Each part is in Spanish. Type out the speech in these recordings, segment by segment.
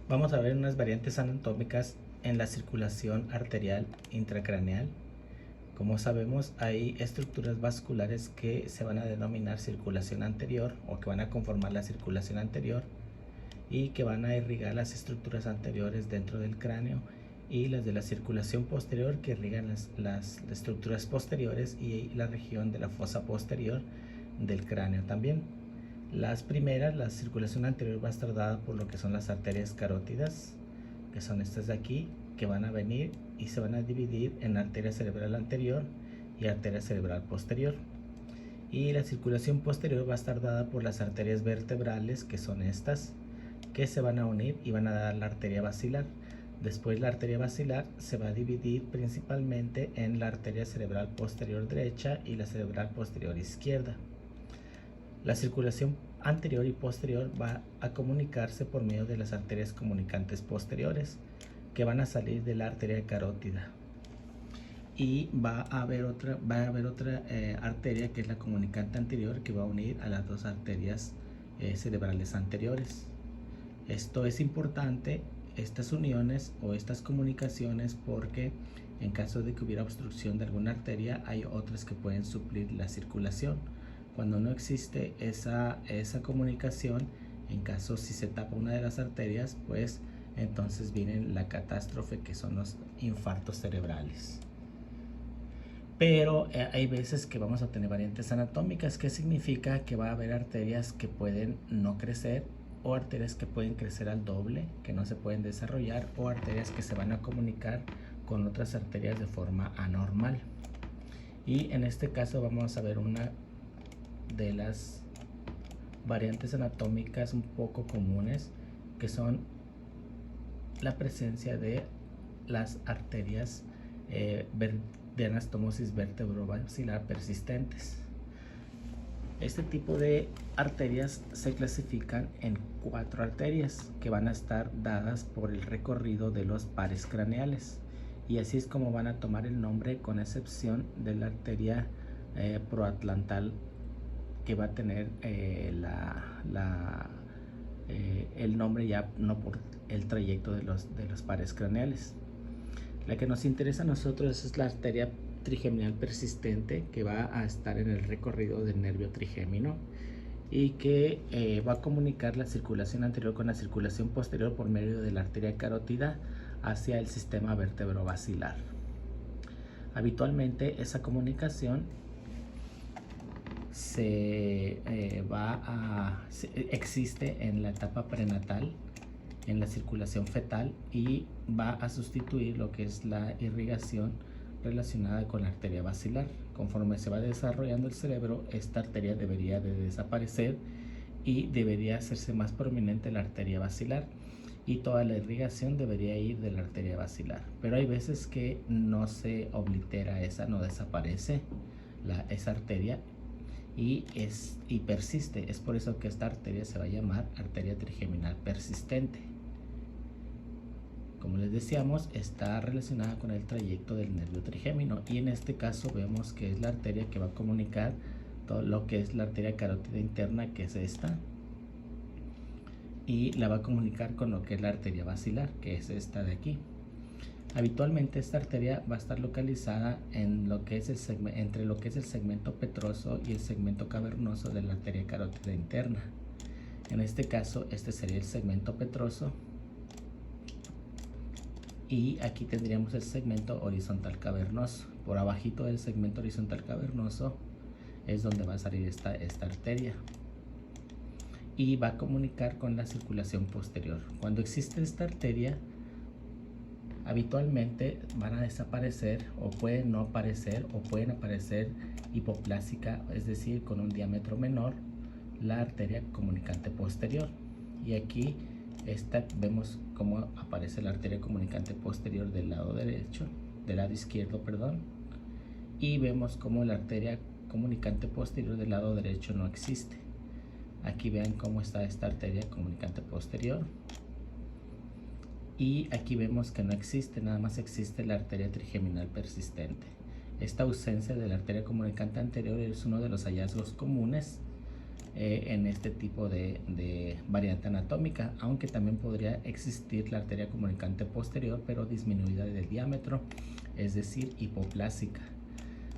Vamos a ver unas variantes anatómicas en la circulación arterial intracraneal. Como sabemos, hay estructuras vasculares que se van a denominar circulación anterior o que van a conformar la circulación anterior y que van a irrigar las estructuras anteriores dentro del cráneo, y las de la circulación posterior que irrigan las estructuras posteriores y la región de la fosa posterior del cráneo también. Las primeras, la circulación anterior va a estar dada por lo que son las arterias carótidas, que son estas de aquí, que van a venir y se van a dividir en arteria cerebral anterior y arteria cerebral posterior. Y la circulación posterior va a estar dada por las arterias vertebrales, que son estas, que se van a unir y van a dar la arteria basilar. Después la arteria basilar se va a dividir principalmente en la arteria cerebral posterior derecha y la cerebral posterior izquierda. La circulación anterior y posterior va a comunicarse por medio de las arterias comunicantes posteriores, que van a salir de la arteria carótida. Y va a haber otra arteria, que es la comunicante anterior, que va a unir a las dos arterias cerebrales anteriores. Esto es importante, estas uniones o estas comunicaciones, porque en caso de que hubiera obstrucción de alguna arteria, hay otras que pueden suplir la circulación. Cuando no existe esa comunicación, en caso si se tapa una de las arterias, pues entonces viene la catástrofe, que son los infartos cerebrales. Pero hay veces que vamos a tener variantes anatómicas, que significa que va a haber arterias que pueden no crecer, o arterias que pueden crecer al doble, que no se pueden desarrollar, o arterias que se van a comunicar con otras arterias de forma anormal. Y en este caso vamos a ver una de las variantes anatómicas un poco comunes, que son la presencia de las arterias de anastomosis vertebrovascular persistentes. Este tipo de arterias se clasifican en 4 arterias, que van a estar dadas por el recorrido de los pares craneales, y así es como van a tomar el nombre, con excepción de la arteria proatlantal, que va a tener el nombre ya no por el trayecto de los pares craneales. La que nos interesa a nosotros es la arteria trigeminal persistente, que va a estar en el recorrido del nervio trigémino y que va a comunicar la circulación anterior con la circulación posterior por medio de la arteria carótida hacia el sistema vertebrovascular. Habitualmente esa comunicación existe en la etapa prenatal, en la circulación fetal, y va a sustituir lo que es la irrigación relacionada con la arteria basilar. Conforme se va desarrollando el cerebro, esta arteria debería de desaparecer y debería hacerse más prominente la arteria basilar, y toda la irrigación debería ir de la arteria basilar. Pero hay veces que no se oblitera esa, no desaparece esa arteria, y persiste. Es por eso que esta arteria se va a llamar arteria trigeminal persistente. Como les decíamos, está relacionada con el trayecto del nervio trigémino, y en este caso vemos que es la arteria que va a comunicar todo lo que es la arteria carótida interna, que es esta, y la va a comunicar con lo que es la arteria basilar, que es esta de aquí. Habitualmente esta arteria va a estar localizada en lo que es entre lo que es el segmento petroso y el segmento cavernoso de la arteria carótida interna. En este caso, este sería el segmento petroso, y aquí tendríamos el segmento horizontal cavernoso. Por abajito del segmento horizontal cavernoso es donde va a salir esta arteria, y va a comunicar con la circulación posterior. Cuando existe esta arteria, habitualmente van a desaparecer, o pueden no aparecer, o pueden aparecer hipoplásica, es decir, con un diámetro menor, la arteria comunicante posterior. Y aquí vemos cómo aparece la arteria comunicante posterior del lado izquierdo, y vemos cómo la arteria comunicante posterior del lado derecho no existe. Aquí vean cómo está esta arteria comunicante posterior, y aquí vemos que no existe, nada más existe la arteria trigeminal persistente. Esta ausencia de la arteria comunicante anterior es uno de los hallazgos comunes en este tipo de variante anatómica, aunque también podría existir la arteria comunicante posterior, pero disminuida de diámetro, es decir, hipoplásica.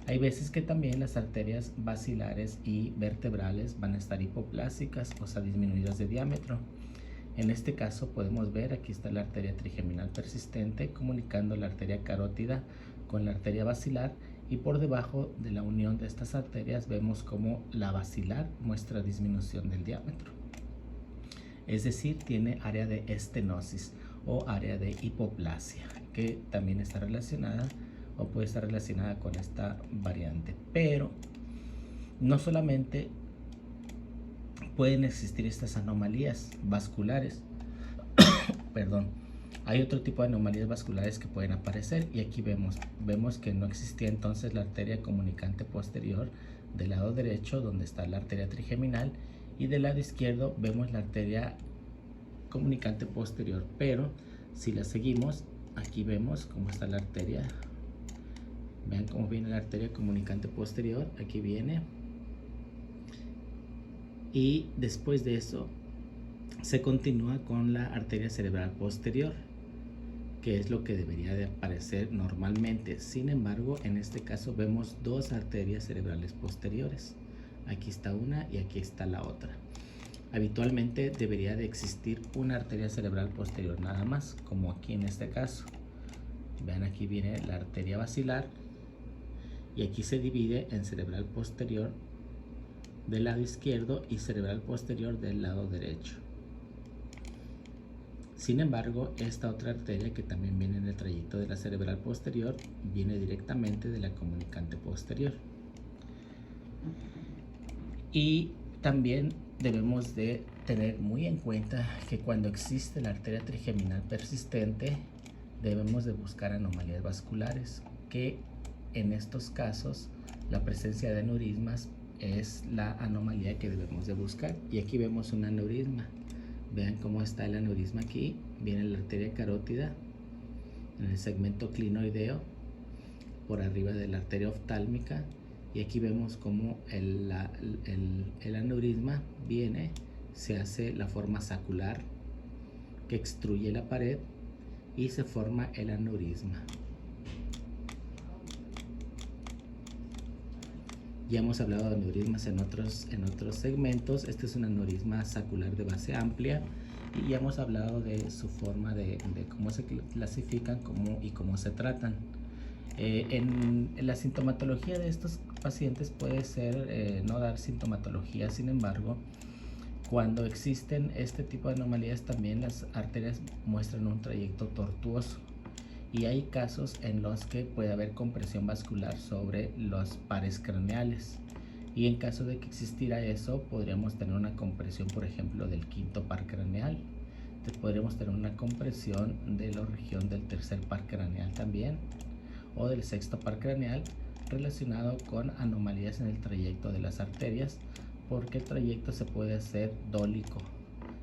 Hay veces que también las arterias basilares y vertebrales van a estar hipoplásicas, o sea, disminuidas de diámetro. En este caso podemos ver, aquí está la arteria trigeminal persistente comunicando la arteria carótida con la arteria basilar, y por debajo de la unión de estas arterias vemos como la basilar muestra disminución del diámetro. Es decir, tiene área de estenosis o área de hipoplasia, que también está relacionada o puede estar relacionada con esta variante. Pero no solamente pueden existir estas anomalías vasculares, perdón, hay otro tipo de anomalías vasculares que pueden aparecer, y aquí vemos que no existía entonces la arteria comunicante posterior del lado derecho, donde está la arteria trigeminal, y del lado izquierdo vemos la arteria comunicante posterior. Pero si la seguimos, aquí vemos cómo está la arteria. Vean cómo viene la arteria comunicante posterior, aquí viene, y después de eso se continúa con la arteria cerebral posterior, que es lo que debería de aparecer normalmente. Sin embargo, en este caso vemos dos arterias cerebrales posteriores. Aquí está una y aquí está la otra. Habitualmente debería de existir una arteria cerebral posterior nada más, como aquí en este caso. Vean, aquí viene la arteria basilar y aquí se divide en cerebral posterior del lado izquierdo y cerebral posterior del lado derecho. Sin embargo, esta otra arteria, que también viene en el trayecto de la cerebral posterior, viene directamente de la comunicante posterior. Y también debemos de tener muy en cuenta que cuando existe la arteria trigeminal persistente, debemos de buscar anomalías vasculares, que en estos casos la presencia de aneurismas es la anomalía que debemos de buscar. Y aquí vemos un aneurisma. Vean cómo está el aneurisma aquí. Viene la arteria carótida en el segmento clinoideo por arriba de la arteria oftálmica, y aquí vemos cómo el aneurisma viene, se hace la forma sacular que extruye la pared y se forma el aneurisma. Ya hemos hablado de aneurismas en otros segmentos. Este es un aneurisma sacular de base amplia, y ya hemos hablado de su forma, de cómo se clasifican y cómo se tratan. En la sintomatología de estos pacientes puede ser no dar sintomatología. Sin embargo, cuando existen este tipo de anomalías, también las arterias muestran un trayecto tortuoso, y hay casos en los que puede haber compresión vascular sobre los pares craneales, y en caso de que existiera eso, podríamos tener una compresión, por ejemplo, del quinto par craneal. Entonces podríamos tener una compresión de la región del tercer par craneal también, o del sexto par craneal, relacionado con anomalías en el trayecto de las arterias, porque el trayecto se puede hacer dólico,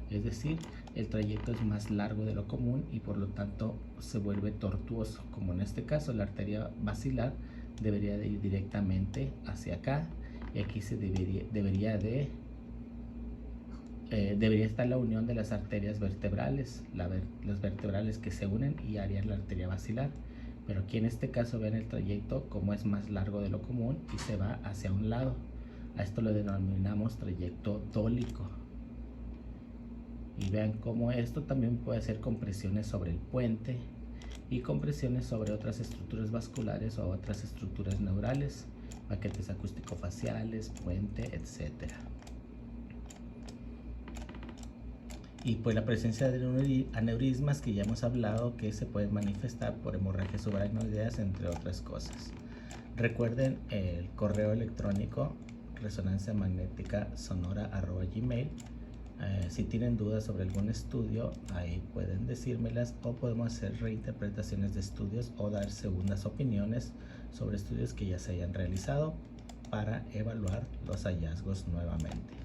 es decir, el trayecto es más largo de lo común y por lo tanto se vuelve tortuoso, como en este caso la arteria basilar debería de ir directamente hacia acá, y aquí se debería estar la unión de las arterias vertebrales, las vertebrales que se unen y harían la arteria basilar. Pero aquí en este caso ven el trayecto como es más largo de lo común y se va hacia un lado. A esto lo denominamos trayecto dólico. Y vean cómo esto también puede hacer compresiones sobre el puente y compresiones sobre otras estructuras vasculares o otras estructuras neurales, paquetes acústico-faciales, puente, etc. Y pues la presencia de aneurismas, que ya hemos hablado que se pueden manifestar por hemorragias subaracnoideas, entre otras cosas. Recuerden el correo electrónico resonanciamagnética-sonora@gmail. Si tienen dudas sobre algún estudio, ahí pueden decírmelas, o podemos hacer reinterpretaciones de estudios o dar segundas opiniones sobre estudios que ya se hayan realizado para evaluar los hallazgos nuevamente.